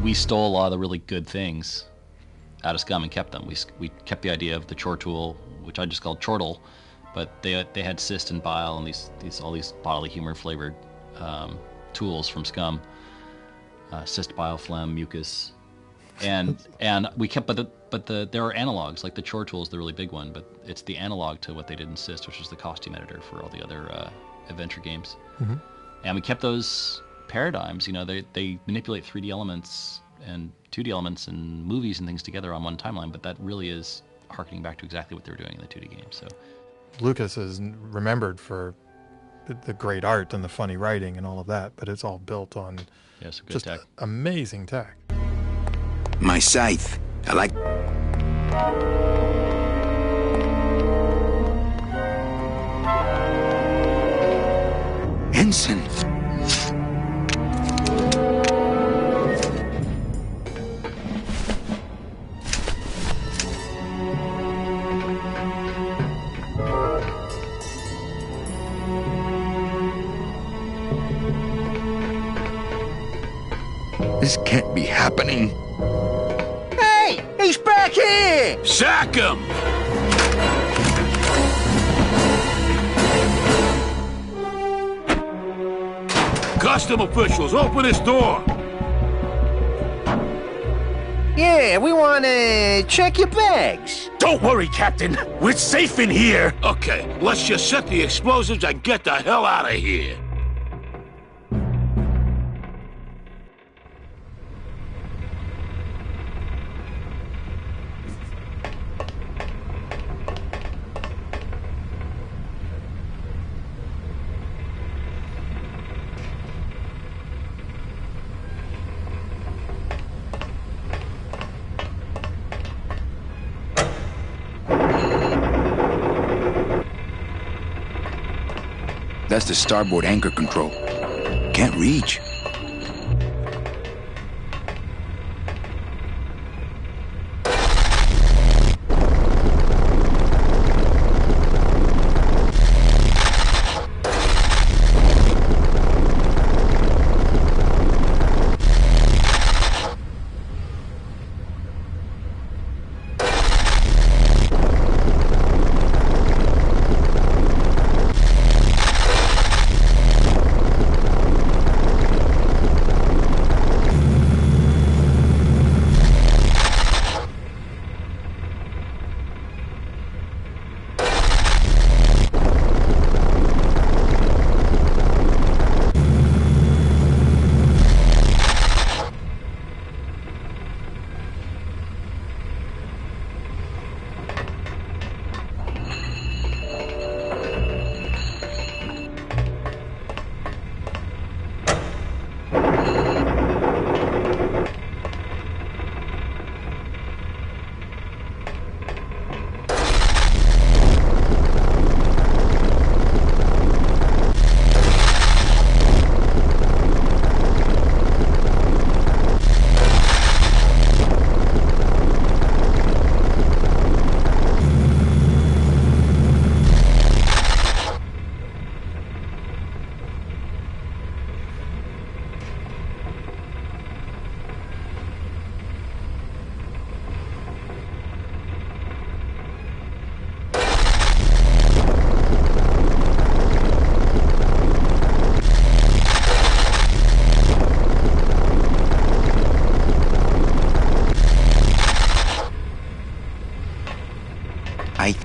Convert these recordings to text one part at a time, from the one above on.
we stole a lot of the really good things out of Scum and kept them. We kept the idea of the chore tool, which I just called chortle, but they had cyst and bile and all these bodily humor flavored tools from Scum, cyst, bile, phlegm, mucus, and we kept. But there are analogs, like the chore tool is the really big one, but it's the analog to what they did in Cyst, which was the costume editor for all the other adventure games. Mm-hmm. And we kept those paradigms. You know, they manipulate 3D elements and 2D elements and movies and things together on one timeline, but that really is harkening back to exactly what they were doing in the 2D game. So Lucas is remembered for the great art and the funny writing and all of that, but it's all built on some good just tech. Amazing tech. My scythe. I like... Ensign. This can't be happening. He's back here! Sack him! Custom officials, open this door! Yeah, we want to check your bags. Don't worry, Captain. We're safe in here. Okay, let's just set the explosives and get the hell out of here. That's the starboard anchor control. Can't reach.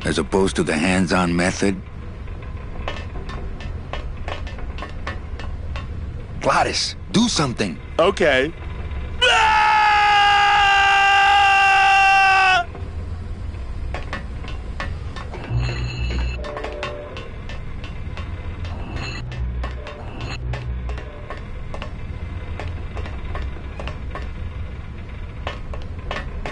As opposed to the hands-on method. Gladys, do something. Okay.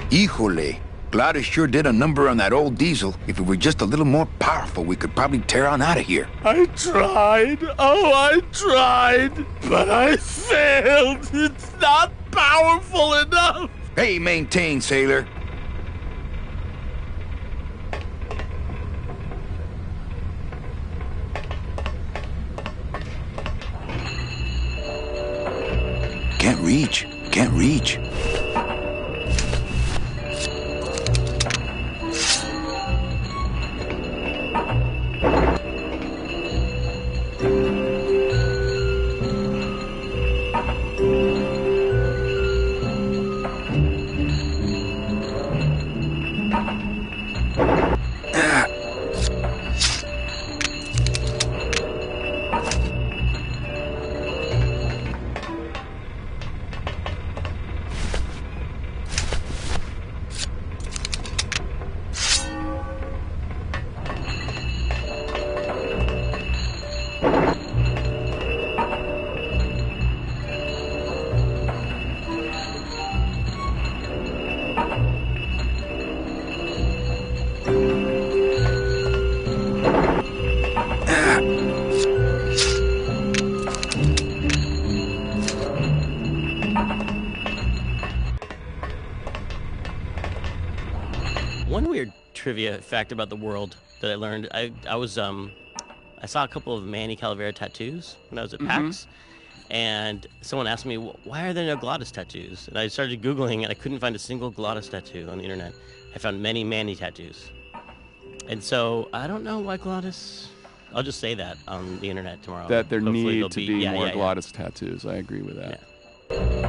Híjole. Gladys sure did a number on that old diesel. If it were just a little more powerful, we could probably tear on out of here. I tried. Oh, I tried. But I failed. It's not powerful enough. Hey, maintain, sailor. Can't reach. Can't reach. One weird trivia fact about the world that I learned, I saw a couple of Manny Calavera tattoos when I was at PAX, and someone asked me, why are there no Glottis tattoos? And I started Googling, and I couldn't find a single Glottis tattoo on the internet. I found many Manny tattoos. And so, I don't know why Glottis... I'll just say that on the internet tomorrow. That there Hopefully need to be more yeah. Glottis tattoos. I agree with that. Yeah.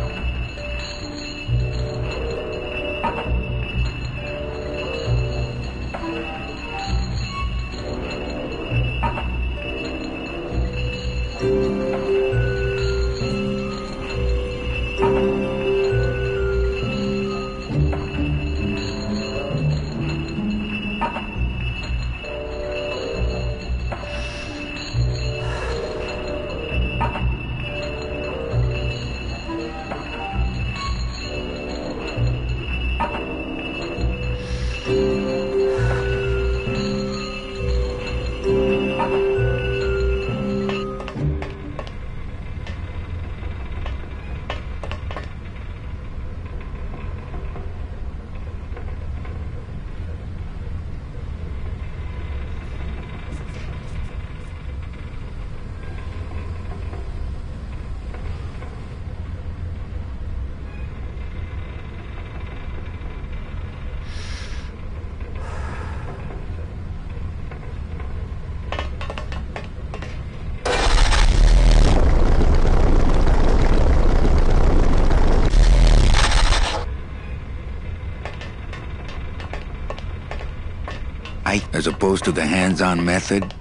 As opposed to the hands-on method.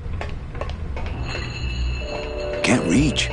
Can't reach.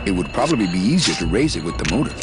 It would probably be easier to raise it with the motor.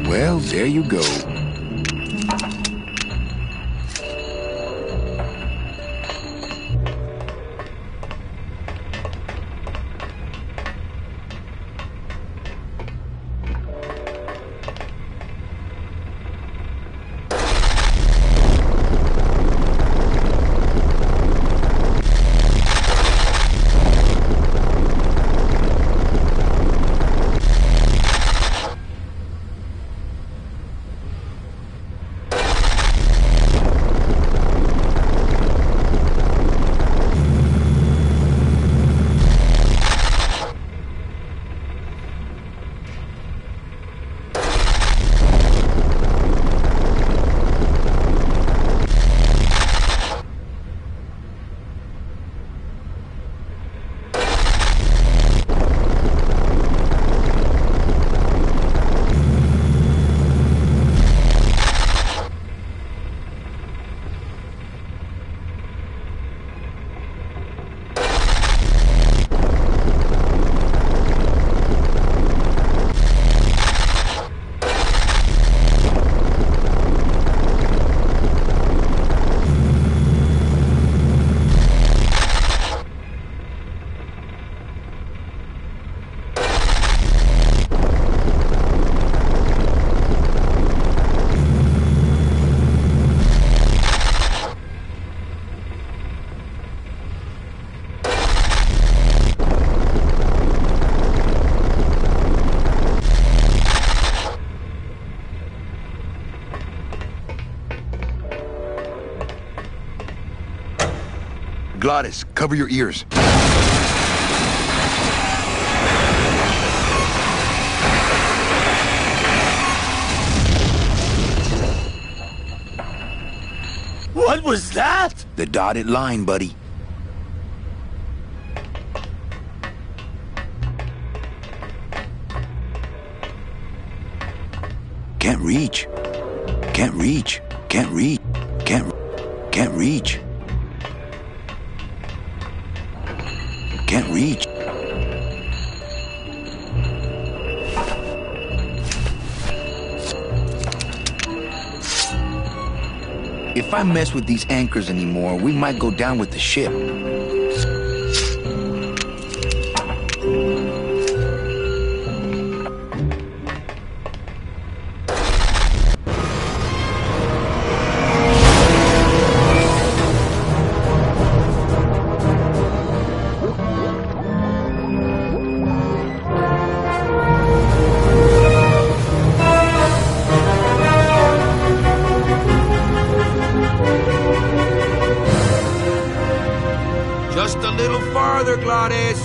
Well, there you go. Glottis, cover your ears. What was that? The dotted line, buddy. Can't reach. Can't reach. Can't reach. Can't reach. Can't reach. If I mess with these anchors anymore, we might go down with the ship. Just a little farther, Glottis.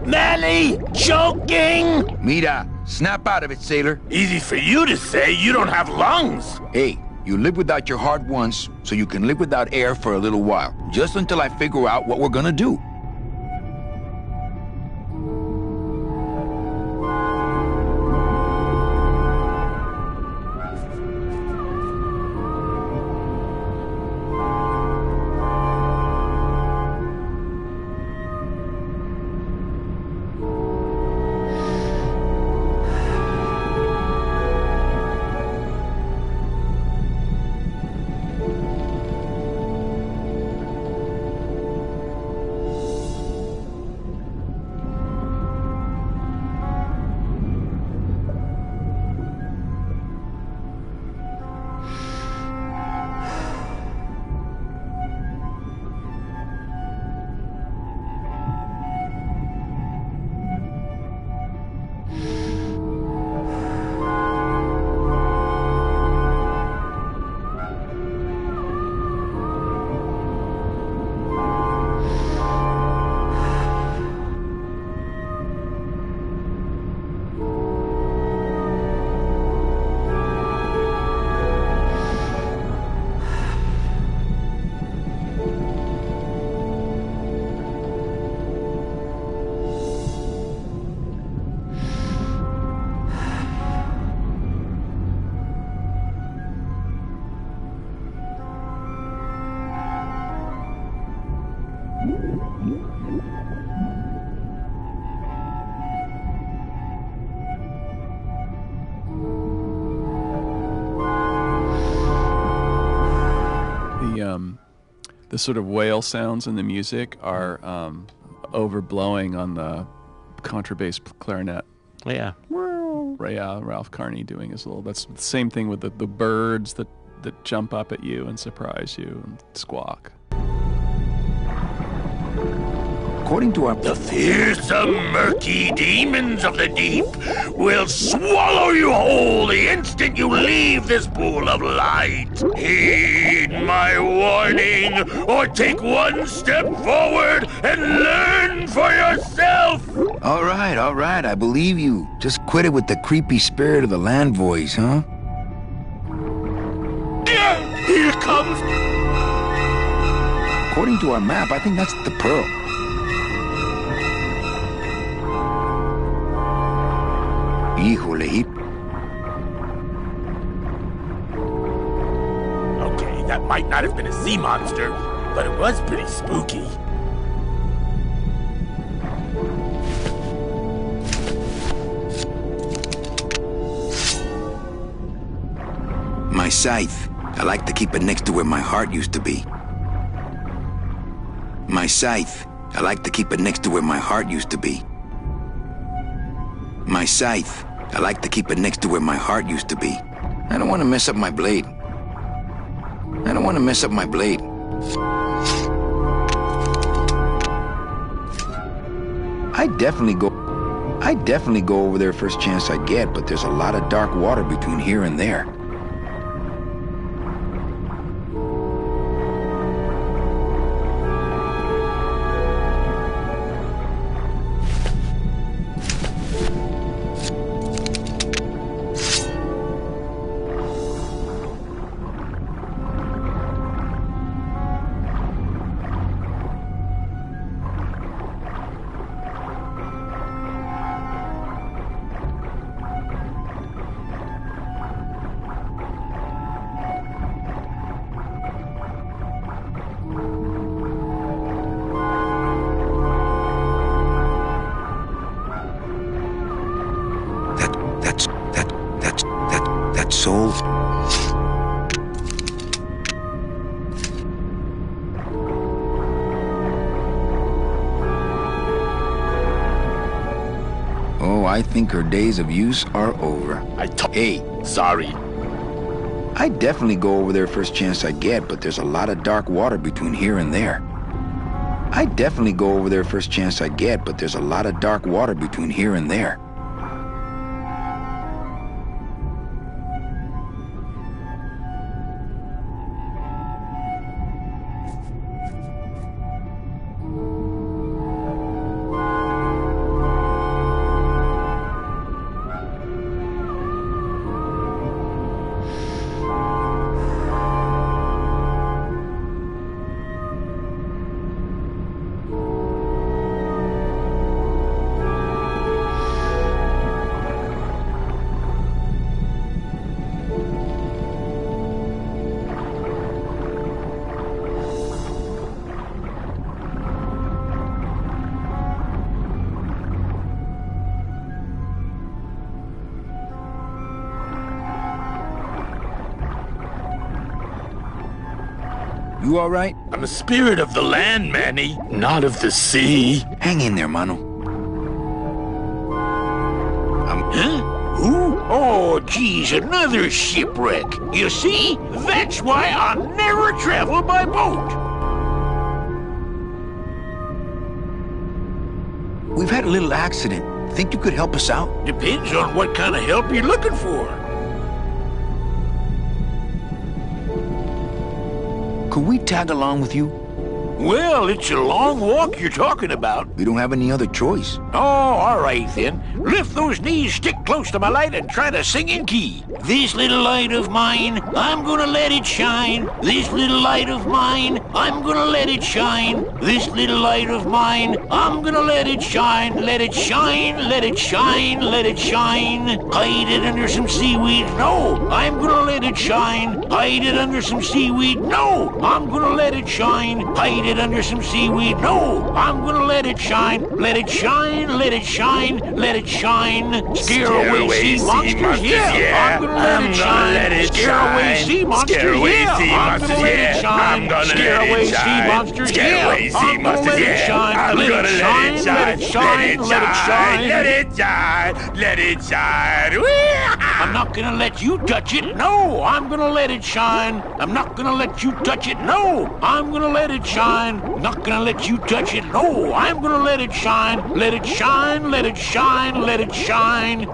Manny, joking? Mira, snap out of it, sailor. Easy for you to say, you don't have lungs. Hey, you live without your heart once, so you can live without air for a little while. Just until I figure out what we're gonna do. the sort of whale sounds in the music are overblowing on the contrabass clarinet. Yeah. Ralph Carney doing his little. That's the same thing with the birds that jump up at you and surprise you and squawk. According to our... The fearsome, murky demons of the deep will swallow you whole the instant you leave this pool of light. Heed my warning, or take one step forward and learn for yourself. All right, I believe you. Just quit it with the creepy spirit of the land voice, huh? Here comes... According to our map, I think that's the pearl. Híjole. Okay, that might not have been a sea monster, but it was pretty spooky. My scythe. I like to keep it next to where my heart used to be. My scythe. I like to keep it next to where my heart used to be. My scythe. I like to keep it next to where my heart used to be. I don't want to mess up my blade. I don't want to mess up my blade. I'd definitely go over there first chance I get, but there's a lot of dark water between here and there. That soul. Oh, I think her days of use are over. Hey. Sorry. I'd definitely go over there first chance I get, but there's a lot of dark water between here and there. I'd definitely go over there first chance I get, but there's a lot of dark water between here and there. You all right? I'm a spirit of the land, Manny, not of the sea. Hang in there, mano. Huh? Who? Oh, geez, another shipwreck. You see? That's why I'll never travel by boat. We've had a little accident. Think you could help us out? Depends on what kind of help you're looking for. Could we tag along with you? Well, it's a long walk you're talking about. We don't have any other choice. Oh, all right then. Lift those knees, stick close to my light, and try to sing in key. This little light of mine, I'm gonna let it shine. This little light of mine, I'm gonna let it shine. This little light of mine, I'm gonna let it shine. Let it shine, let it shine, let it shine. Hide it under some seaweed. No, I'm gonna let it shine. Hide it under some seaweed. No, I'm gonna let it shine. Hide it under some seaweed. No, I'm gonna let it shine. Let it shine, let it shine, let it shine. Scare away sea monsters. Yeah, I'm gonna let it shine. Scare away sea monsters, Scare away yeah. sea I'm monsters, gonna let yeah. it shine. I'm gonna Scare let away it sea shine. monsters, Scare yeah. away sea I'm gonna monsters, let it yeah. shine. I'm Let gonna it let shine. it Let it shine. Let it shine. Let it shine. Let it shine. I'm not gonna let you touch it. No, I'm gonna let it shine. I'm not gonna let you touch it. No, I'm gonna let it shine. Not gonna let you touch it. No, I'm gonna let it shine. Let it shine. Let it shine. Let it shine.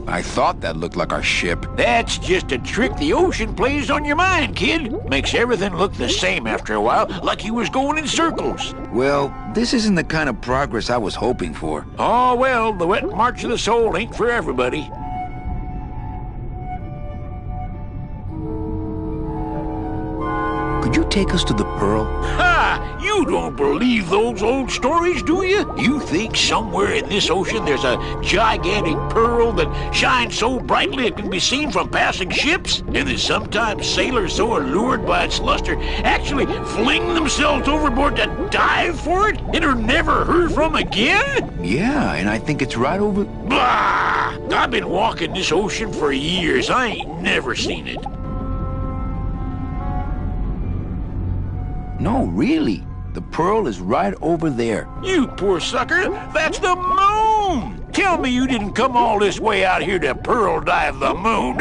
I thought that looked like our ship. That's just a trick the ocean plays on your mind, kid. Makes everything look the same after a while, like you was going in circles. Well, this isn't the kind of progress I was hoping for. Oh, well, the wet march of the soul ain't for everybody. Could you take us to the Pearl? Ha! You don't believe those old stories, do you? You think somewhere in this ocean there's a gigantic pearl that shines so brightly it can be seen from passing ships? And that sometimes sailors so allured by its luster actually fling themselves overboard to dive for it and are never heard from again? Yeah, and I think it's right over... Bah! I've been walking this ocean for years. I ain't never seen it. No, really. The Pearl is right over there. You poor sucker, that's the moon! Tell me you didn't come all this way out here to pearl dive the moon.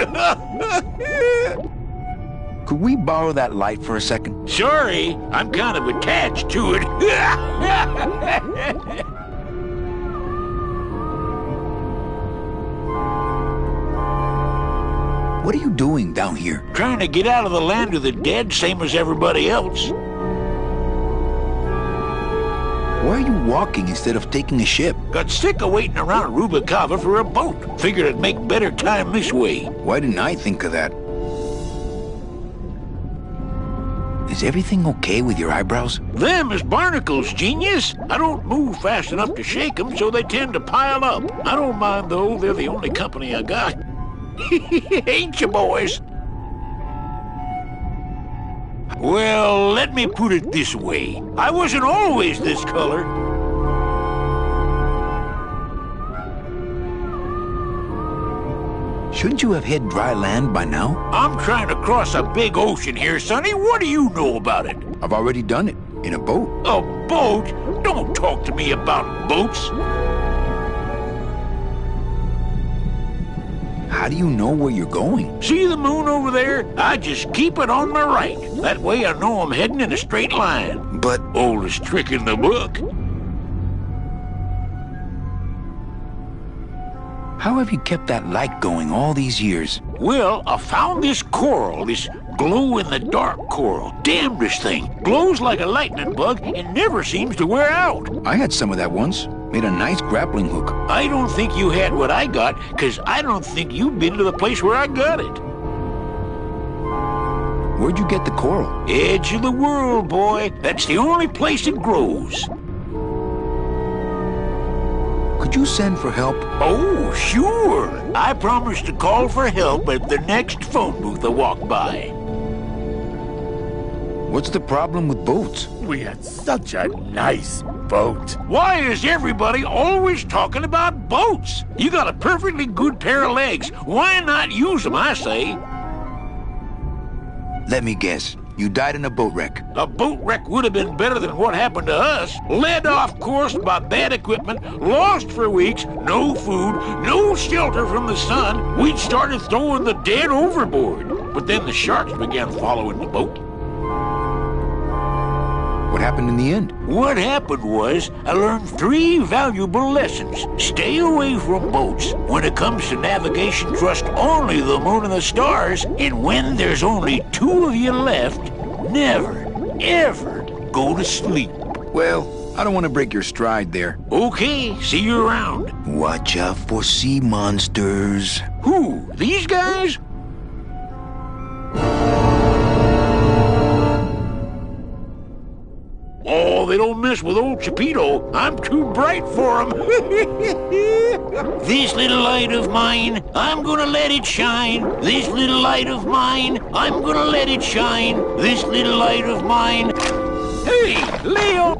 Could we borrow that light for a second? Sorry, I'm kind of attached to it. What are you doing down here? Trying to get out of the land of the dead, same as everybody else. Why are you walking instead of taking a ship? Got sick of waiting around Rubicava for a boat. Figured I'd make better time this way. Why didn't I think of that? Is everything okay with your eyebrows? Them is barnacles, genius. I don't move fast enough to shake them, so they tend to pile up. I don't mind, though. They're the only company I got. Ain't you, boys? Well, let me put it this way. I wasn't always this color. Shouldn't you have hit dry land by now? I'm trying to cross a big ocean here, Sonny. What do you know about it? I've already done it. In a boat. A boat? Don't talk to me about boats. How do you know where you're going? See the moon over there? I just keep it on my right. That way I know I'm heading in a straight line. But... Oldest trick in the book. How have you kept that light going all these years? Well, I found this coral, this glow-in-the-dark coral. Damnedest thing. Glows like a lightning bug and never seems to wear out. I had some of that once. Made a nice grappling hook. I don't think you had what I got, because I don't think you've been to the place where I got it. Where'd you get the coral? Edge of the world, boy. That's the only place it grows. Could you send for help? Oh, sure. I promise to call for help at the next phone booth I walk by. What's the problem with boats? We had such a nice boat. Why is everybody always talking about boats? You got a perfectly good pair of legs. Why not use them, I say? Let me guess. You died in a boat wreck. A boat wreck would have been better than what happened to us. Led off course by bad equipment, lost for weeks, no food, no shelter from the sun. We'd started throwing the dead overboard. But then the sharks began following the boat. What happened in the end? What happened was, I learned 3 valuable lessons. Stay away from boats. When it comes to navigation, trust only the moon and the stars. And when there's only 2 of you left, never, ever go to sleep. Well, I don't want to break your stride there. Okay, see you around. Watch out for sea monsters. Who? These guys? don't mess with old Chipito. I'm too bright for him. This little light of mine, I'm gonna let it shine. This little light of mine, I'm gonna let it shine. This little light of mine. Hey, Leo!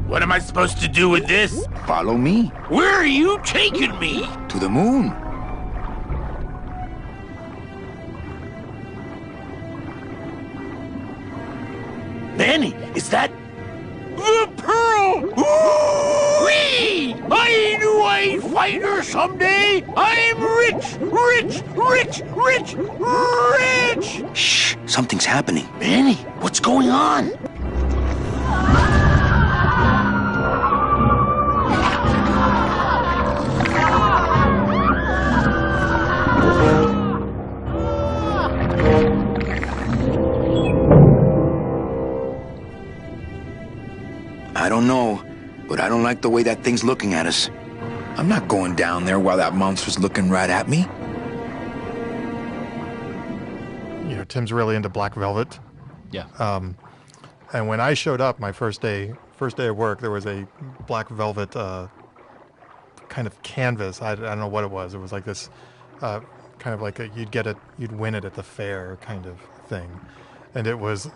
What am I supposed to do with this? Follow me Where are you taking me? to the moon. Manny, is that... The pearl! Whee! I knew I'd find her someday! I'm rich! Rich! Rich! Rich! Rich! Shh, something's happening. Manny, what's going on? I don't know, but I don't like the way that thing's looking at us. I'm not going down there while that monster's looking right at me. You know, Tim's really into Black Velvet. Yeah. And when I showed up my first day of work, there was a Black Velvet kind of canvas. I don't know what it was. It was like this kind of like you'd win it at the fair kind of thing. And it was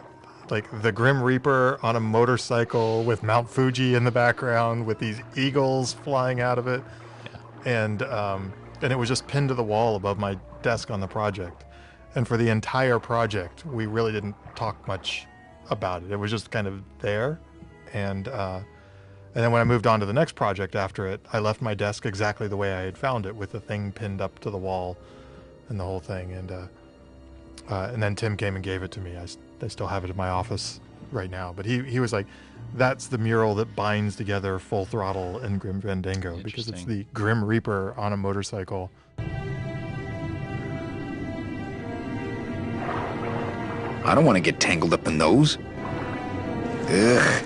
like the Grim Reaper on a motorcycle with Mount Fuji in the background with these eagles flying out of it. Yeah. And it was just pinned to the wall above my desk on the project. And for the entire project, we really didn't talk much about it. It was just kind of there. And then when I moved on to the next project after it, I left my desk exactly the way I had found it, with the thing pinned up to the wall and the whole thing. And then Tim came and gave it to me. I still have it in my office right now. But he was like, that's the mural that binds together Full Throttle and Grim Fandango, because it's the Grim Reaper on a motorcycle. I don't want to get tangled up in those. Ugh.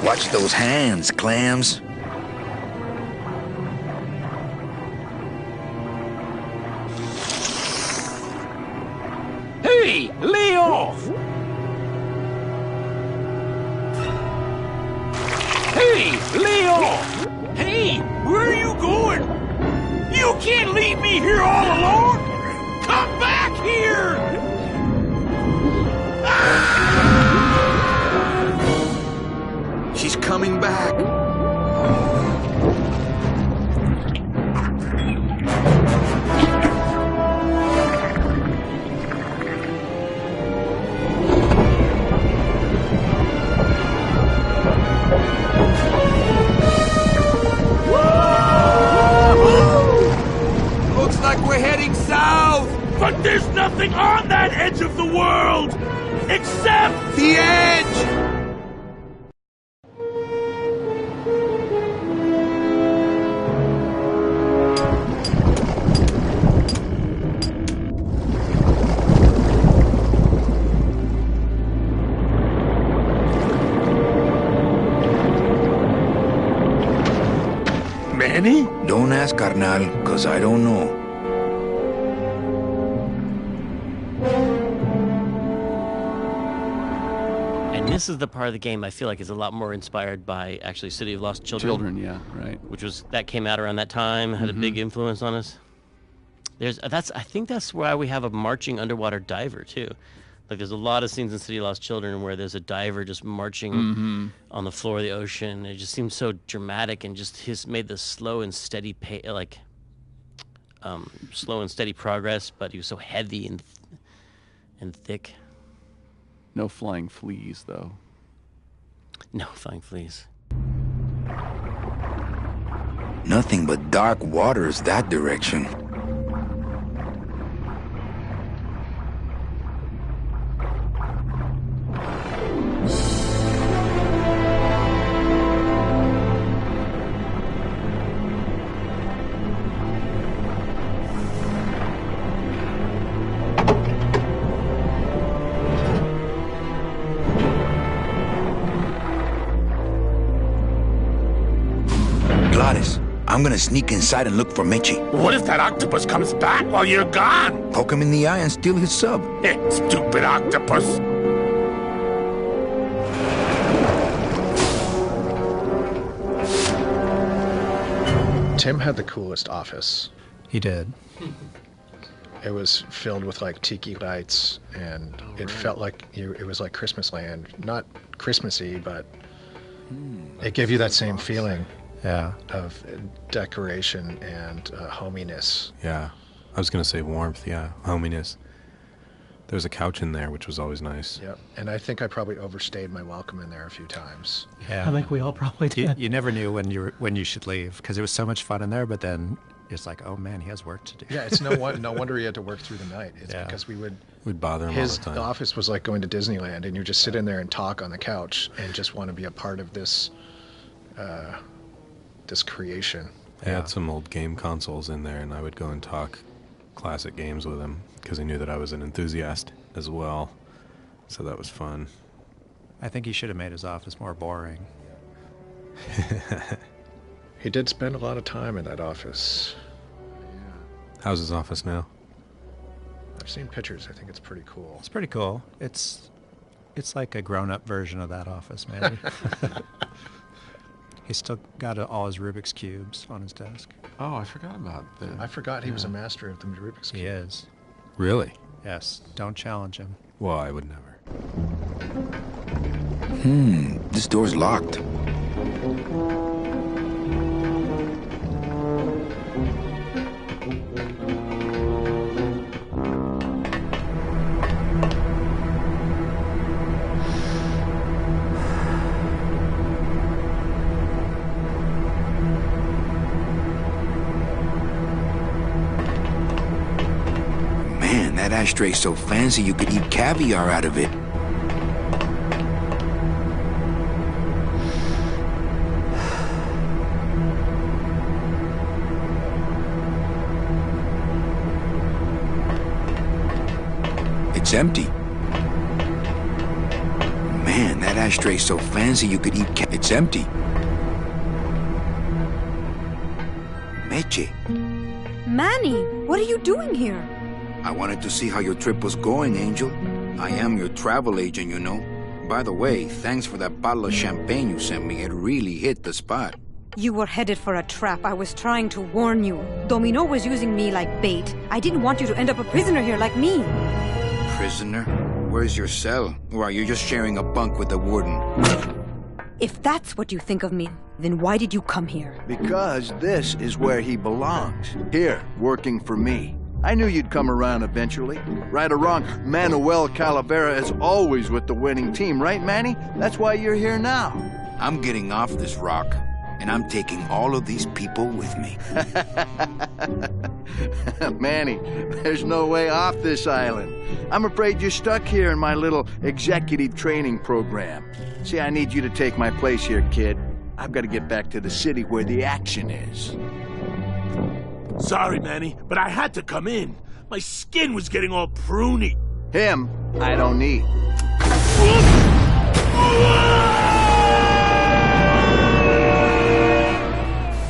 Watch those hands, clams. Hey, lay off! Hey, lay off! Hey, where are you going? You can't leave me here all alone! Come back here! She's coming back. Looks like we're heading south! But there's nothing on that edge of the world! Except the edge! Manny? Don't ask, carnal, because I don't know. And this is the part of the game I feel like is a lot more inspired by actually City of Lost Children. Yeah, right. That came out around that time, had a big influence on us. I think that's why we have a marching underwater diver too. Like there's a lot of scenes in City of Lost Children where there's a diver just marching on the floor of the ocean. It just seems so dramatic, and just his made the slow and steady slow and steady progress, but he was so heavy and thick. No flying fleas, though. No flying fleas. Nothing but dark waters that direction. I'm gonna sneak inside and look for Mechi. What if that octopus comes back while you're gone? Poke him in the eye and steal his sub. Stupid octopus. Tim had the coolest office. He did. It was filled with like tiki lights, and it felt like it was like Christmas land. Not Christmassy, but it gave you that same feeling of decoration and hominess. Yeah. I was going to say warmth, hominess. There was a couch in there, which was always nice. Yep. And I think I probably overstayed my welcome in there a few times. Yeah. I think we all probably did. You never knew when you should leave because it was so much fun in there, but then it's like, oh man, he has work to do. Yeah, it's no wonder he had to work through the night. It's because we'd bother him all the time. His office was like going to Disneyland, and you just sit in there and talk on the couch and just want to be a part of this this creation. I had some old game consoles in there, and I would go and talk classic games with him because he knew that I was an enthusiast as well. So that was fun. I think he should have made his office more boring. He did spend a lot of time in that office. How's his office now? I've seen pictures. I think it's pretty cool. It's pretty cool. It's like a grown-up version of that office, man. He's still got all his Rubik's Cubes on his desk. Oh, I forgot about that. I forgot he was a master of the Rubik's Cube. He is. Really? Yes. Don't challenge him. Well, I would never. This door's locked. That ashtray's so fancy you could eat caviar out of it. It's empty. Man, that ashtray's so fancy you could eat It's empty. Meche. Manny, what are you doing here? I wanted to see how your trip was going, Angel. I am your travel agent, you know. By the way, thanks for that bottle of champagne you sent me. It really hit the spot. You were headed for a trap. I was trying to warn you. Domino was using me like bait. I didn't want you to end up a prisoner here like me. Prisoner? Where's your cell? Or are you just sharing a bunk with the warden? If that's what you think of me, then why did you come here? Because this is where he belongs. Here, working for me. I knew you'd come around eventually. Right or wrong, Manuel Calavera is always with the winning team, right, Manny? That's why you're here now. I'm getting off this rock, and I'm taking all of these people with me. Manny, there's no way off this island. I'm afraid you're stuck here in my little executive training program. See, I need you to take my place here, kid. I've got to get back to the city where the action is. Sorry, Manny, but I had to come in. My skin was getting all pruny. Him, I don't need.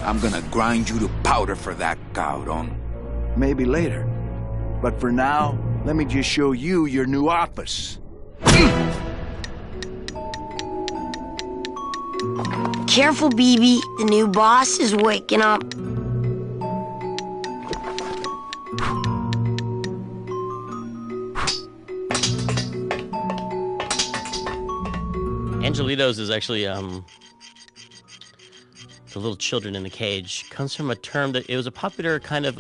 I'm gonna grind you to powder for that, cabrón. Maybe later. But for now, let me just show you your new office. Careful, BB. The new boss is waking up. Angelitos is actually the little children in the cage. Comes from a term that it was a popular kind of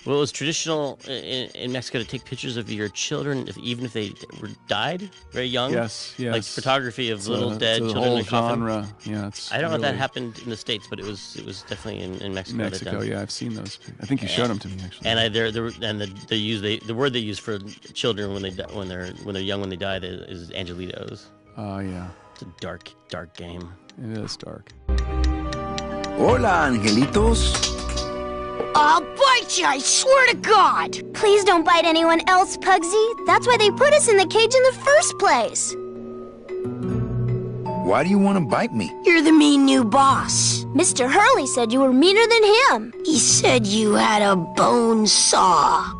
well, it was traditional in Mexico to take pictures of your children, even if they were died very young. Yes, yes. Like photography of little dead it's a children whole in a coffin. genre. Yeah, it's. I don't know if really that happened in the States, but it was definitely in Mexico. Mexico, yeah, I've seen those. I think you showed them to me actually. And the word they use for children when they're young when they die is angelitos. Oh yeah. It's a dark game. It is dark. Hola, angelitos. I'll bite you, I swear to God! Please don't bite anyone else, Pugsy. That's why they put us in the cage in the first place. Why do you want to bite me? You're the mean new boss. Mr. Hurley said you were meaner than him. He said you had a bone saw.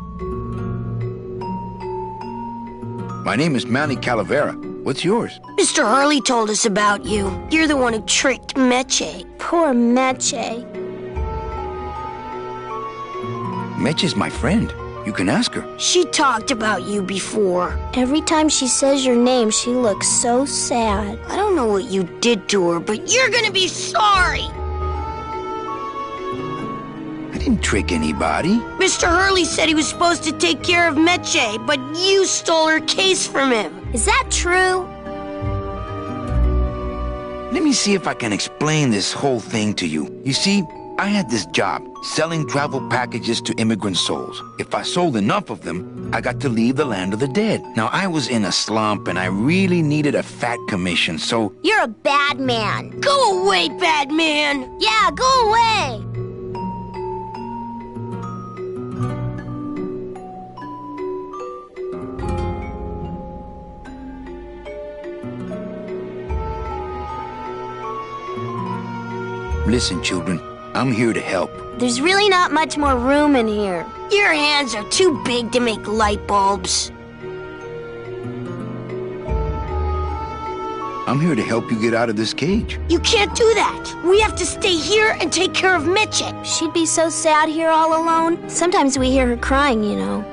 My name is Manny Calavera. What's yours? Mr. Hurley told us about you. You're the one who tricked Meche. Poor Meche. Meche's my friend. You can ask her. She talked about you before. Every time she says your name, she looks so sad. I don't know what you did to her, but you're gonna be sorry. I didn't trick anybody. Mr. Hurley said he was supposed to take care of Meche, but you stole her case from him. Is that true? Let me see if I can explain this whole thing to you. You see, I had this job, selling travel packages to immigrant souls. If I sold enough of them, I got to leave the land of the dead. Now, I was in a slump, and I really needed a fat commission, so... You're a bad man. Go away, bad man. Yeah, go away. Listen, children, I'm here to help. There's really not much more room in here. Your hands are too big to make light bulbs. I'm here to help you get out of this cage. You can't do that. We have to stay here and take care of Meche. She'd be so sad here all alone. Sometimes we hear her crying, you know.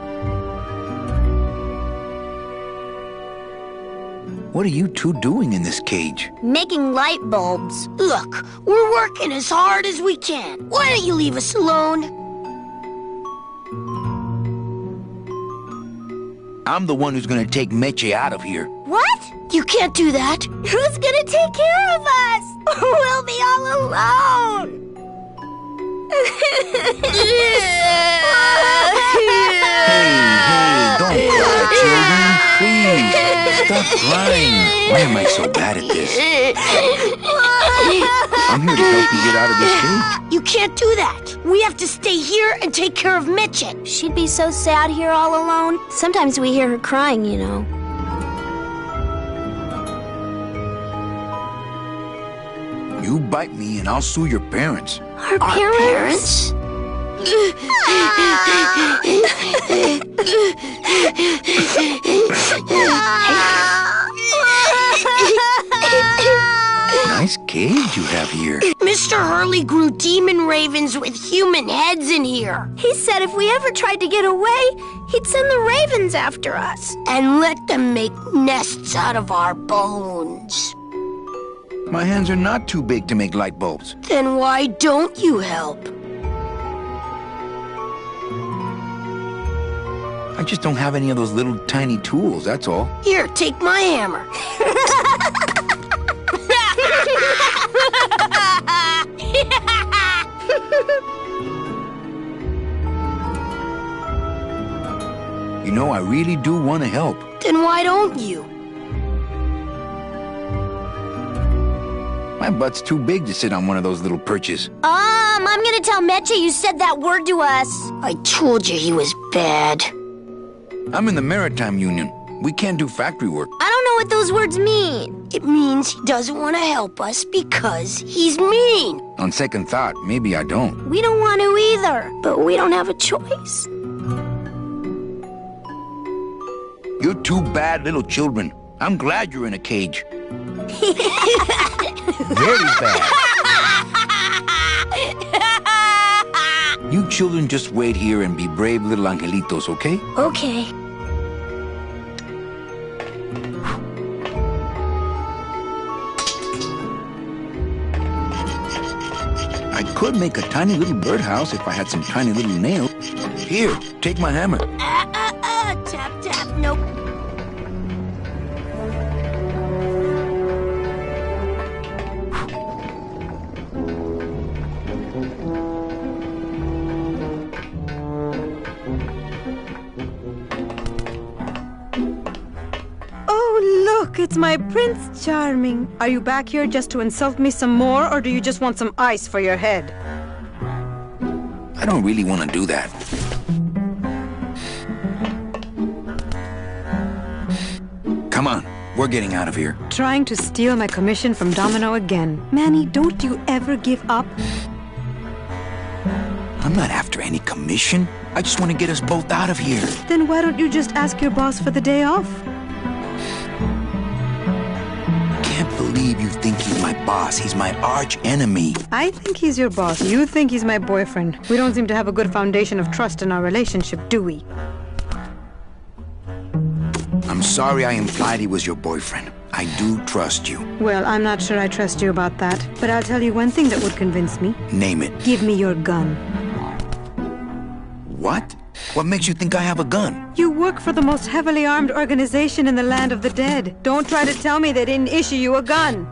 What are you two doing in this cage? Making light bulbs. Look, we're working as hard as we can. Why don't you leave us alone? I'm the one who's gonna take Meche out of here. What? You can't do that. Who's gonna take care of us? We'll be all alone. Hey, don't cry, children. Please, stop crying. Why am I so bad at this? I'm here to help you get out of this cage. You can't do that. We have to stay here and take care of Meche. She'd be so sad here all alone. Sometimes we hear her crying, you know. You bite me and I'll sue your parents. Our parents? Nice cage you have here. Mr. Hurley grew demon ravens with human heads in here. He said if we ever tried to get away, he'd send the ravens after us. And let them make nests out of our bones. My hands are not too big to make light bulbs. Then why don't you help? I just don't have any of those little tiny tools, that's all. Here, take my hammer. You know, I really do want to help. Then why don't you? My butt's too big to sit on one of those little perches. I'm gonna tell Meche you said that word to us. I told you he was bad. I'm in the Maritime Union. We can't do factory work. I don't know what those words mean. It means he doesn't want to help us because he's mean. On second thought, maybe I don't. We don't want to either, but we don't have a choice. You're two bad little children. I'm glad you're in a cage. Very bad. You children just wait here and be brave little angelitos, okay? Okay. I could make a tiny little birdhouse if I had some tiny little nails. Here, take my hammer. Tap, tap, nope. Look, it's my Prince Charming. Are you back here just to insult me some more, or do you just want some ice for your head? I don't really want to do that. Come on, we're getting out of here. Trying to steal my commission from Domino again. Manny, don't you ever give up? I'm not after any commission. I just want to get us both out of here. Then why don't you just ask your boss for the day off? I can't believe you think you my boss. He's my arch enemy. I think he's your boss. You think he's my boyfriend. We don't seem to have a good foundation of trust in our relationship, do we? I'm sorry I implied he was your boyfriend. I do trust you. Well, I'm not sure I trust you about that. But I'll tell you one thing that would convince me. Name it. Give me your gun. What? What makes you think I have a gun? You work for the most heavily armed organization in the land of the dead. Don't try to tell me they didn't issue you a gun.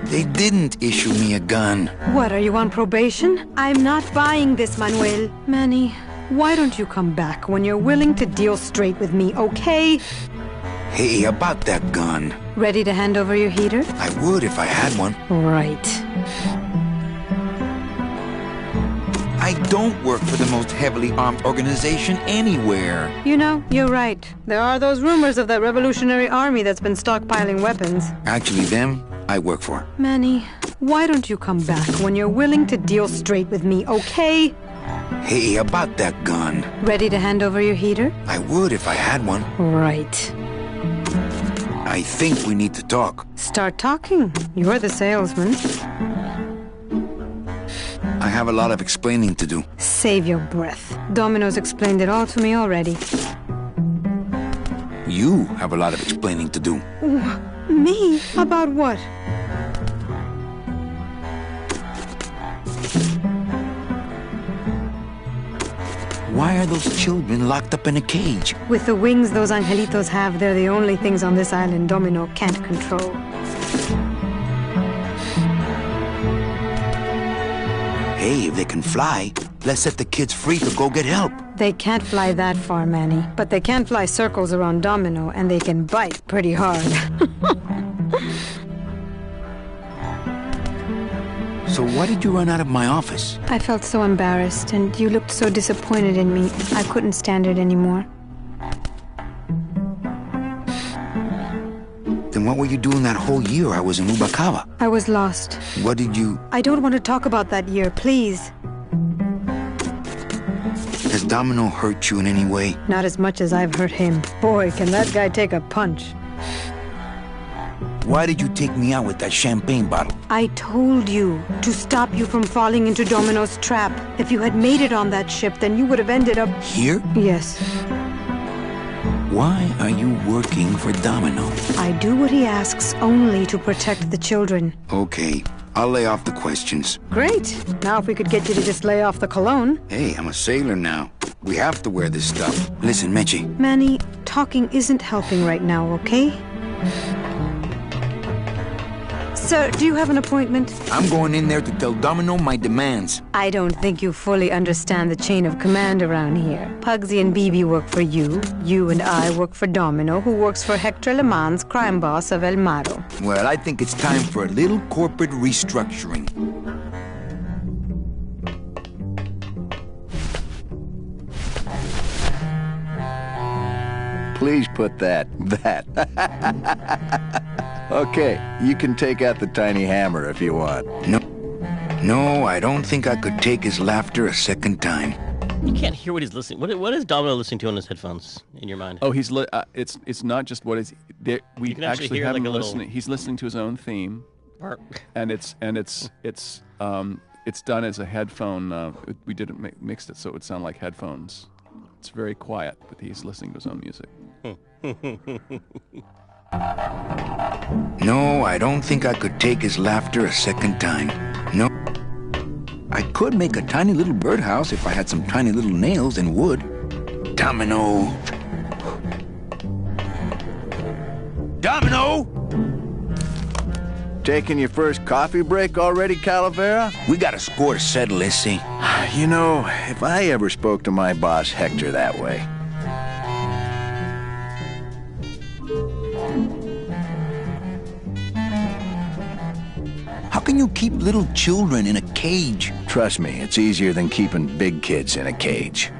They didn't issue me a gun. What, are you on probation? I'm not buying this, Manuel. Manny, why don't you come back when you're willing to deal straight with me, okay? Hey, about that gun. Ready to hand over your heater? I would if I had one. Right. I don't work for the most heavily armed organization anywhere. You know, you're right. There are those rumors of that revolutionary army that's been stockpiling weapons. Actually, them, I work for. Manny, why don't you come back when you're willing to deal straight with me, okay? Hey, about that gun. Ready to hand over your heater? I would if I had one. Right. I think we need to talk. Start talking. You're the salesman. I have a lot of explaining to do. Save your breath. Domino's explained it all to me already. You have a lot of explaining to do. Me? About what? Why are those children locked up in a cage? With the wings those angelitos have, they're the only things on this island Domino can't control. Hey, if they can fly, let's set the kids free to go get help. They can't fly that far, Manny. But they can fly circles around Domino, and they can bite pretty hard. So why did you run out of my office? I felt so embarrassed, and you looked so disappointed in me. I couldn't stand it anymore. Then what were you doing that whole year I was in Ubacava? I was lost. What did you... I don't want to talk about that year, please. Has Domino hurt you in any way? Not as much as I've hurt him. Boy, can that guy take a punch. Why did you take me out with that champagne bottle? I told you to stop you from falling into Domino's trap. If you had made it on that ship, then you would have ended up... Here? Yes. Why are you working for Domino? I do what he asks only to protect the children. Okay, I'll lay off the questions. Great. Now if we could get you to just lay off the cologne. Hey, I'm a sailor now. We have to wear this stuff. Listen, Meche. Manny, talking isn't helping right now, okay? Sir, do you have an appointment? I'm going in there to tell Domino my demands. I don't think you fully understand the chain of command around here. Pugsy and BB work for you. You and I work for Domino, who works for Hector Le Mans, crime boss of El Maro. Well, I think it's time for a little corporate restructuring. Please put that. Okay, you can take out the tiny hammer if you want. No, I don't think I could take his laughter a second time. You can't hear what he's listening. What is Domino listening to on his headphones in your mind? Oh, it's not just what is there. We can actually hear have like him a little... listening. He's listening to his own theme, and it's done as a headphone. We didn't mix it so it would sound like headphones. It's very quiet, but he's listening to his own music. No, I don't think I could take his laughter a second time. No. I could make a tiny little birdhouse if I had some tiny little nails and wood. Domino! Domino! Taking your first coffee break already, Calavera? We got a score to settle, Issy. You know, if I ever spoke to my boss Hector that way... How can you keep little children in a cage? Trust me, it's easier than keeping big kids in a cage.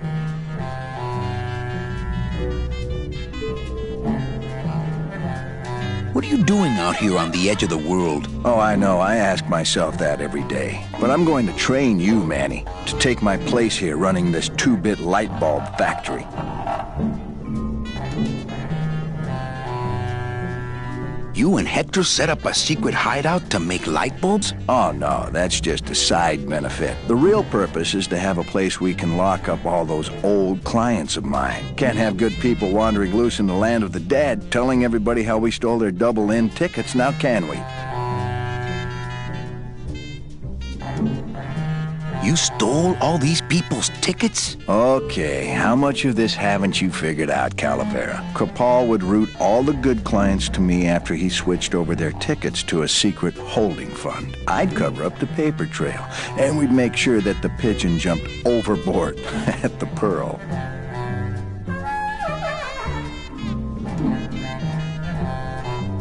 What are you doing out here on the edge of the world? Oh, I know. I ask myself that every day. But I'm going to train you, Manny, to take my place here running this 2-bit light bulb factory. You and Hector set up a secret hideout to make light bulbs? Oh, no, that's just a side benefit. The real purpose is to have a place we can lock up all those old clients of mine. Can't have good people wandering loose in the land of the dead, telling everybody how we stole their double-in tickets, now can we? You stole all these people's tickets? Okay, how much of this haven't you figured out, Calavera? Capal would route all the good clients to me after he switched over their tickets to a secret holding fund. I'd cover up the paper trail, and we'd make sure that the pigeon jumped overboard at the Pearl.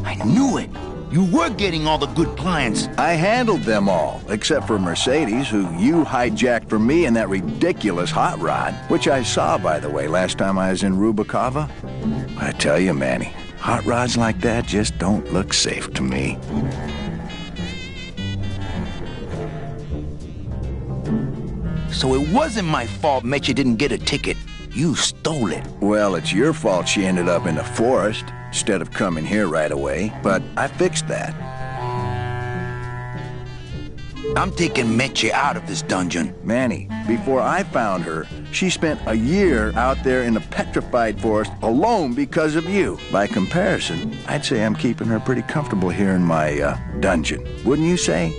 I knew it! You were getting all the good clients. I handled them all, except for Mercedes, who you hijacked from me in that ridiculous hot rod, which I saw, by the way, last time I was in Rubacava. I tell you, Manny, hot rods like that just don't look safe to me. So it wasn't my fault Meche didn't get a ticket. You stole it. Well, it's your fault she ended up in the forest instead of coming here right away, but I fixed that. I'm taking Meche out of this dungeon. Manny, before I found her, she spent a year out there in the petrified forest alone because of you. By comparison, I'd say I'm keeping her pretty comfortable here in my dungeon. Wouldn't you say?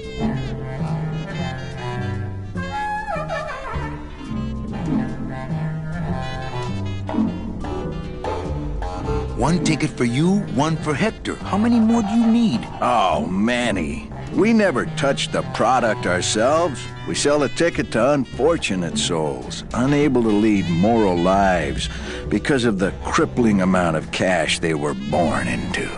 One ticket for you, one for Hector. How many more do you need? Oh, Manny. We never touch the product ourselves. We sell a ticket to unfortunate souls, unable to lead moral lives because of the crippling amount of cash they were born into.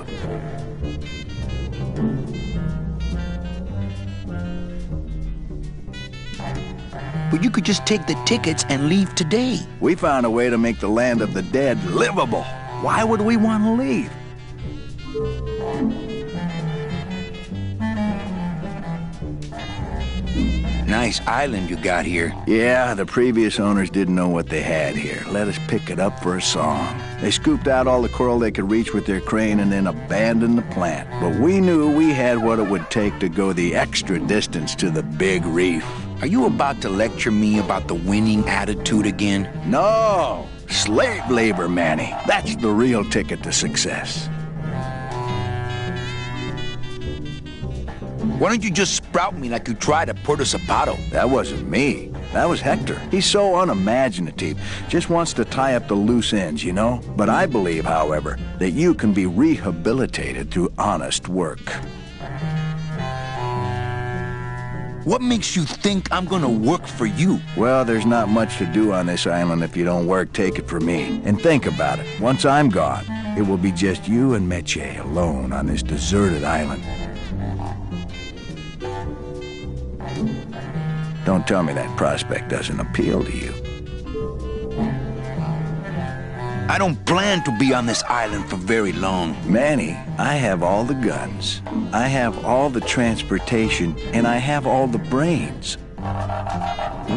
But you could just take the tickets and leave today. We found a way to make the land of the dead livable. Why would we want to leave? Nice island you got here. Yeah, the previous owners didn't know what they had here. Let us pick it up for a song. They scooped out all the coral they could reach with their crane and then abandoned the plant. But we knew we had what it would take to go the extra distance to the big reef. Are you about to lecture me about the winning attitude again? No! Slave labor, Manny. That's the real ticket to success. Why don't you just sprout me like you tried at Puerto Zapato? That wasn't me. That was Hector. He's so unimaginative. Just wants to tie up the loose ends, you know? But I believe, however, that you can be rehabilitated through honest work. What makes you think I'm gonna work for you? Well, there's not much to do on this island if you don't work, take it from me. And think about it. Once I'm gone, it will be just you and Meche alone on this deserted island. Don't tell me that prospect doesn't appeal to you. I don't plan to be on this island for very long. Manny, I have all the guns. I have all the transportation, and I have all the brains.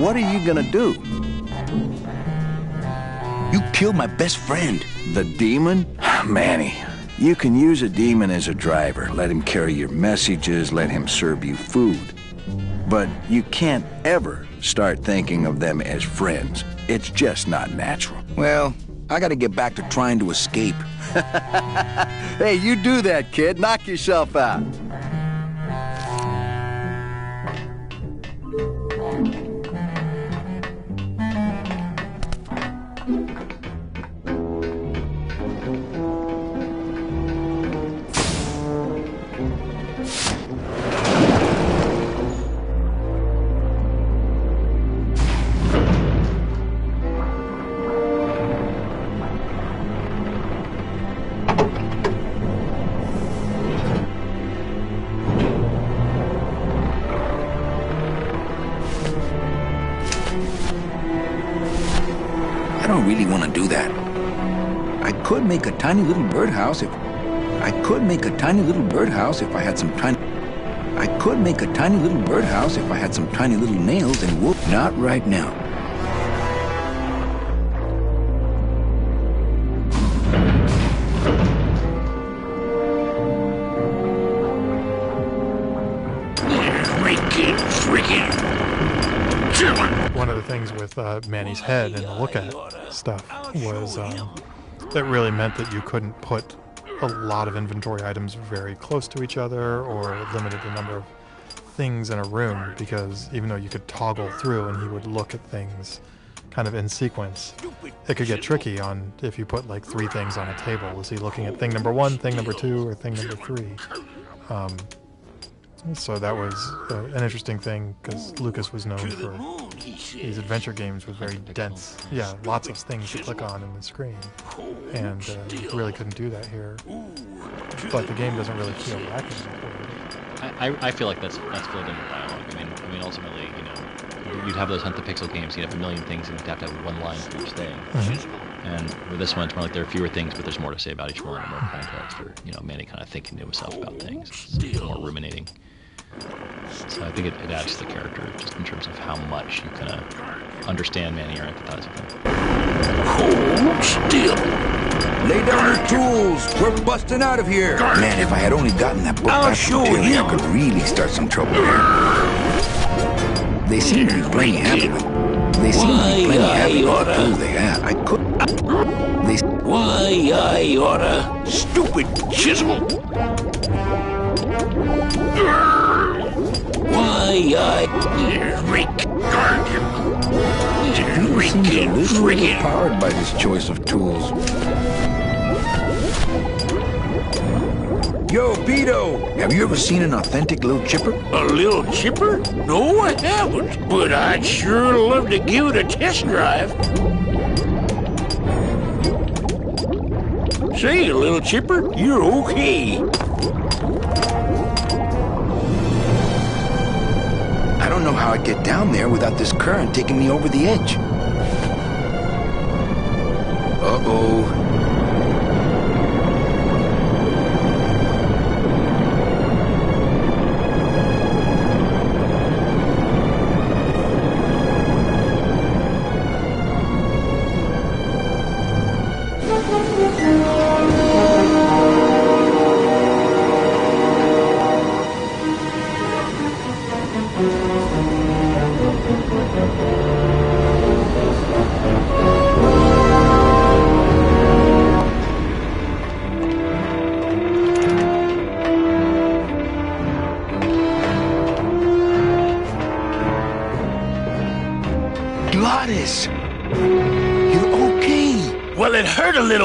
What are you gonna do? You killed my best friend. The demon? Manny, you can use a demon as a driver. Let him carry your messages, let him serve you food. But you can't ever start thinking of them as friends. It's just not natural. Well, I gotta get back to trying to escape. Hey, you do that, kid. Knock yourself out. I don't really want to do that. I could make a tiny little birdhouse if... I could make a tiny little birdhouse if I had some tiny... I could make a tiny little birdhouse if I had some tiny little nails and wood. Not right now. of the things with Manny's head and the look at stuff was that really meant that you couldn't put a lot of inventory items very close to each other or limited the number of things in a room, because even though you could toggle through and he would look at things kind of in sequence, it could get tricky on if you put like 3 things on a table. Is he looking at thing number 1, thing number 2, or thing number 3? So that was an interesting thing, because Lucas was known for these adventure games with very dense, lots of things to click on in the screen, and you really couldn't do that here. But the game doesn't really feel lacking. I feel like that's filled in with dialogue. I mean, ultimately, you know, you'd have those Hunt the Pixel games, you'd have a million things, and you'd have to have one line for each thing. And with this one, it's more like there are fewer things, but there's more to say about each one, and more context, or, you know, Manny kind of thinking to himself about things, it's more ruminating. So I think it adds to the character, just in terms of how much you kind of understand Manny or empathize with him. Hold still. Lay down your tools. We're busting out of here. Man, if I had only gotten that book back from Tilly, I could really start some trouble here. They seem to be plenty happy with the tools they have. I could... Why, I oughta... Stupid chisel! Why, I... Rick! He seems a little overpowered by this choice of tools. Yo, Vito! Have you ever seen an authentic little chipper? A little chipper? No, I haven't. But I'd sure love to give it a test drive. Say, little chipper, you're okay. I don't know how I'd get down there without this current taking me over the edge. Uh-oh.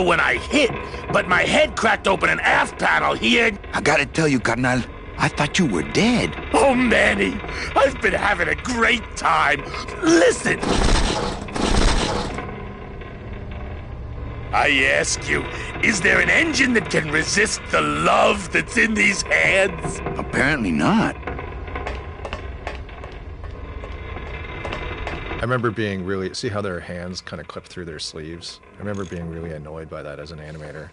When I hit, but my head cracked open an aft panel here. I gotta tell you, Carnal, I thought you were dead. Oh, Manny, I've been having a great time. Listen. I ask you, is there an engine that can resist the love that's in these hands? Apparently not. I remember being really... See how their hands kind of clip through their sleeves? I remember being really annoyed by that as an animator.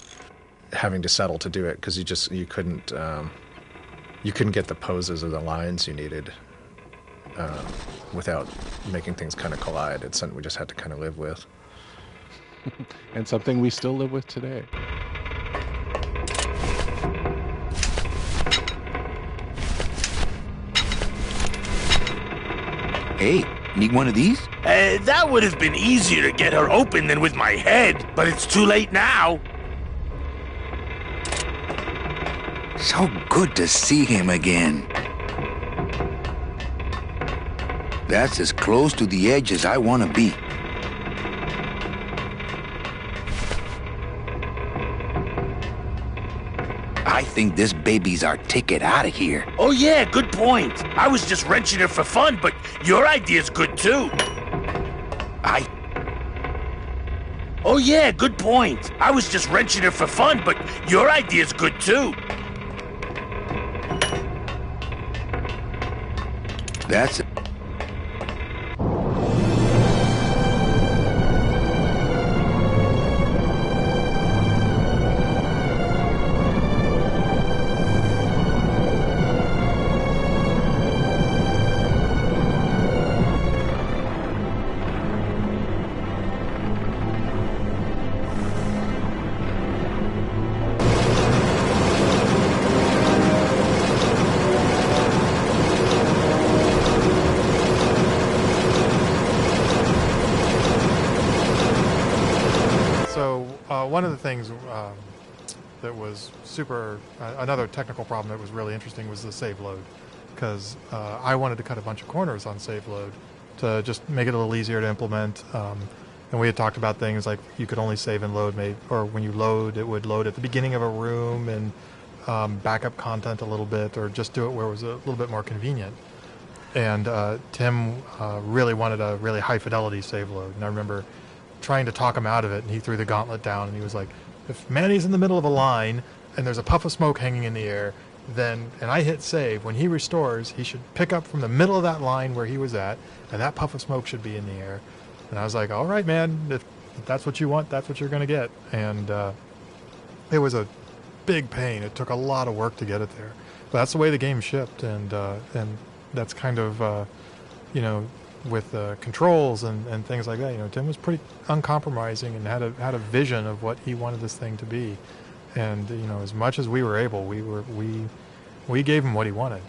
Having to settle to do it, because you couldn't get the poses or the lines you needed without making things kind of collide. It's something we just had to kind of live with. And something we still live with today. Hey. Need one of these? That would have been easier to get her open than with my head, but it's too late now. So good to see him again. That's as close to the edge as I want to be. I think this baby's our ticket out of here. Oh yeah, good point. I was just wrenching her for fun, but your idea's good too. Oh yeah, good point. I was just wrenching her for fun, but your idea's good too. That's it. one of the things that was another technical problem that was really interesting was the save load, because I wanted to cut a bunch of corners on save load to just make it a little easier to implement. And we had talked about things like you could only save and load, or when you load, it would load at the beginning of a room and back up content a little bit, or just do it where it was a little bit more convenient. And Tim really wanted a really high fidelity save load, and I remember trying to talk him out of it, and he threw the gauntlet down, and he was like, if Manny's in the middle of a line and there's a puff of smoke hanging in the air, and I hit save, when he restores, he should pick up from the middle of that line where he was at, and that puff of smoke should be in the air. And I was like, all right, man, if that's what you want, that's what you're going to get. And it was a big pain. It took a lot of work to get it there. But that's the way the game shipped, and that's kind of, with controls and things like that. Tim was pretty uncompromising and had a vision of what he wanted this thing to be. And as much as we were able, we gave him what he wanted.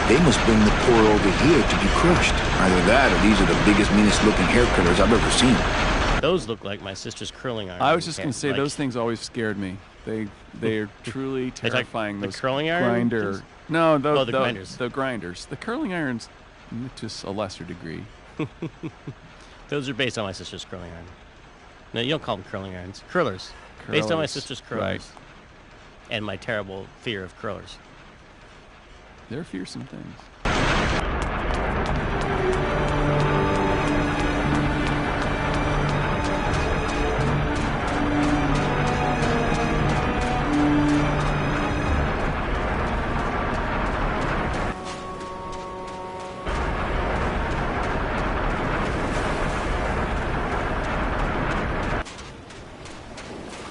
They must bring the poor over here to be crushed. Either that, or these are the biggest, meanest-looking hair curlers I've ever seen. Those look like my sister's curling irons. I was just going to say, those things always scared me. They're truly terrifying. The those curling iron? grinder. No, the grinders. The grinders. The curling irons, to a lesser degree. Those are based on my sister's curling iron. No, you don't call them curling irons. Curlers. Based on my sister's curlers. Right. And my terrible fear of curlers. They're fearsome things.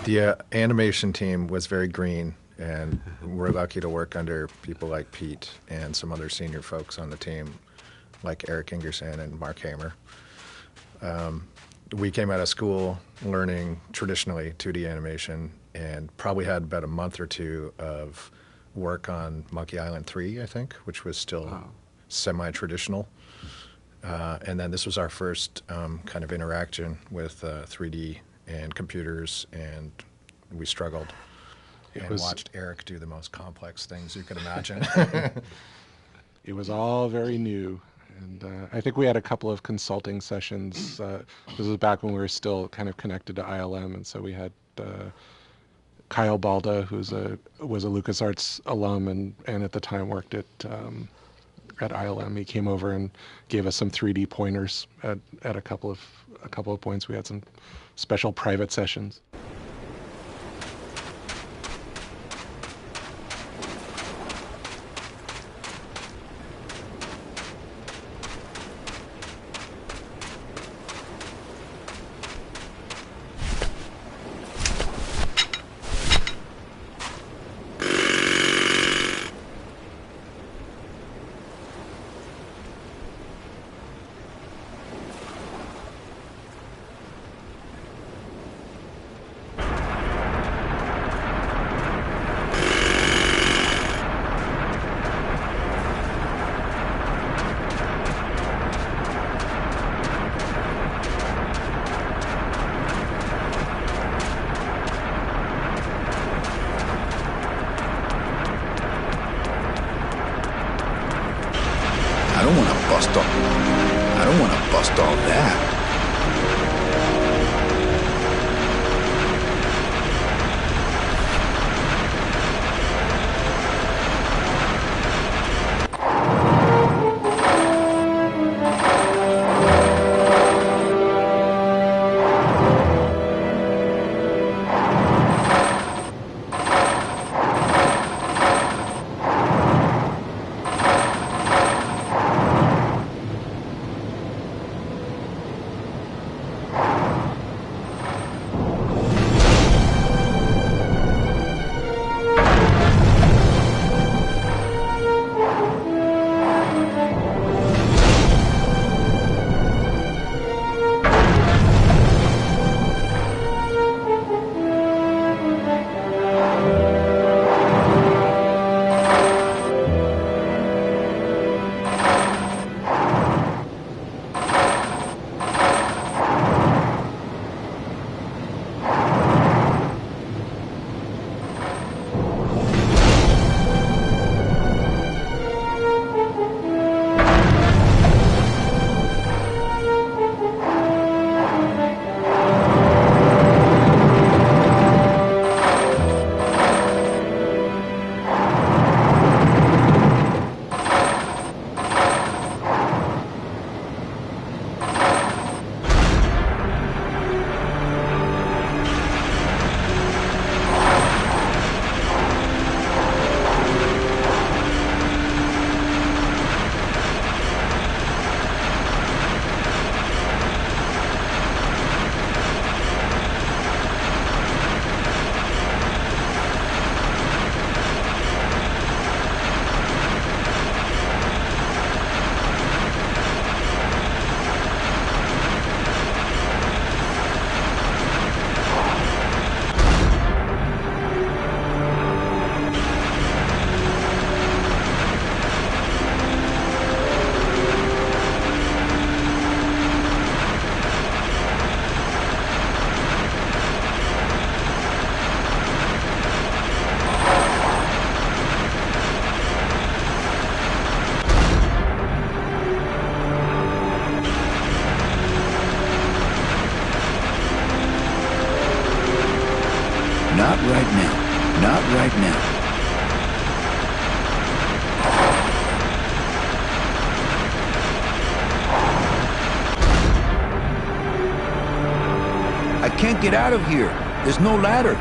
The animation team was very green, and we're lucky to work under people like Pete and some other senior folks on the team, like Eric Ingerson and Mark Hamer. We came out of school learning traditionally 2D animation and probably had about a month or two of work on Monkey Island 3, I think, which was still semi-traditional. And then this was our first kind of interaction with 3D and computers, and we struggled and watched Eric do the most complex things you could imagine. It was all very new, and I think we had a couple of consulting sessions. This was back when we were still kind of connected to ILM, and so we had Kyle Balda, who was a LucasArts alum and at the time worked at ILM. He came over and gave us some 3D pointers at a couple of points. We had some special private sessions. don't want to bust all that. Not right now. Not right now. I can't get out of here. There's no ladder.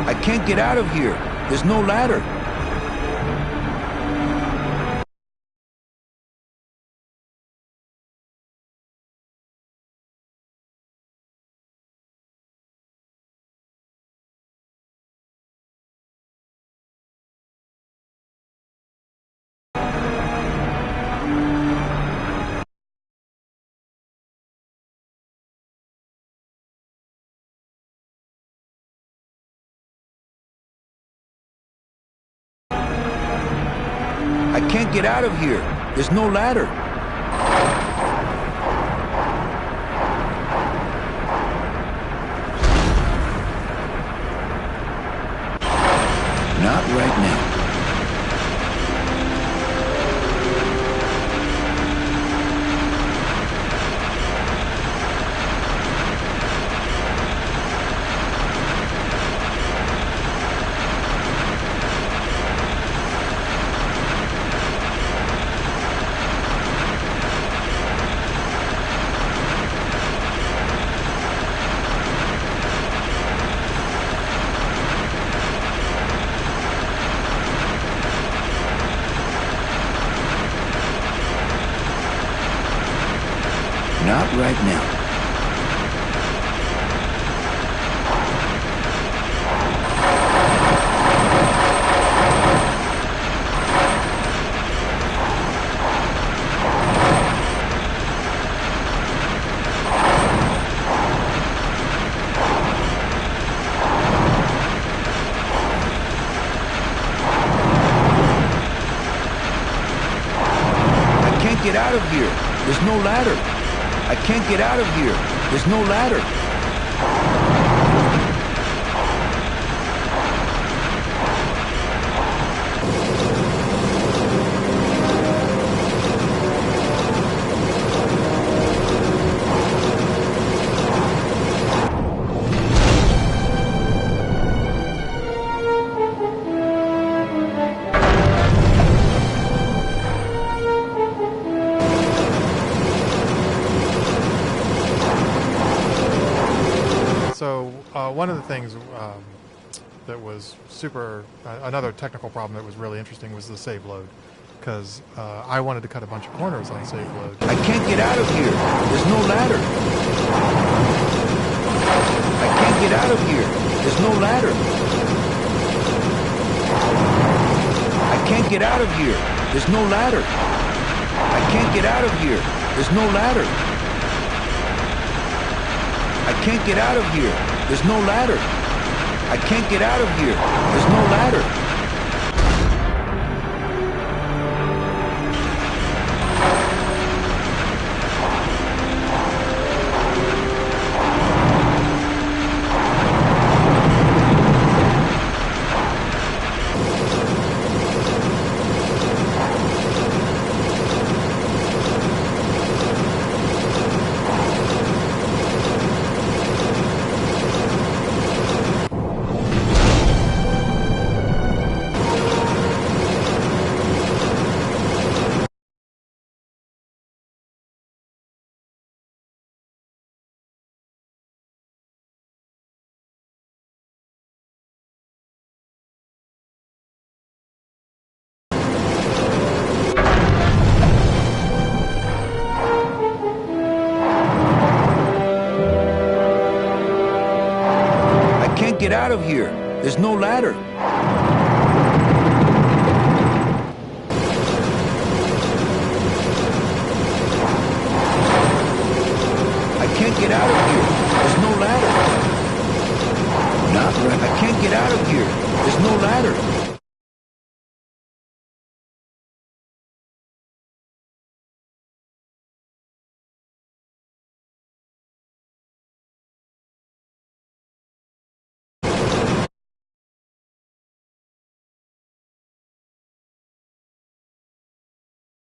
I can't get out of here. There's no ladder. I can't get out of here. There's no ladder. Not right now. Not right now. get out of here. There's no ladder. I can't get out of here. There's no ladder. So one of the things that was another technical problem that was really interesting was the save load, because I wanted to cut a bunch of corners on save load. I can't get out of here. There's no ladder. I can't get out of here. There's no ladder. I can't get out of here. There's no ladder. I can't get out of here. There's no ladder. I can't get out of here. There's no ladder. I can't get out of here. There's no ladder. Get out of here. There's no ladder.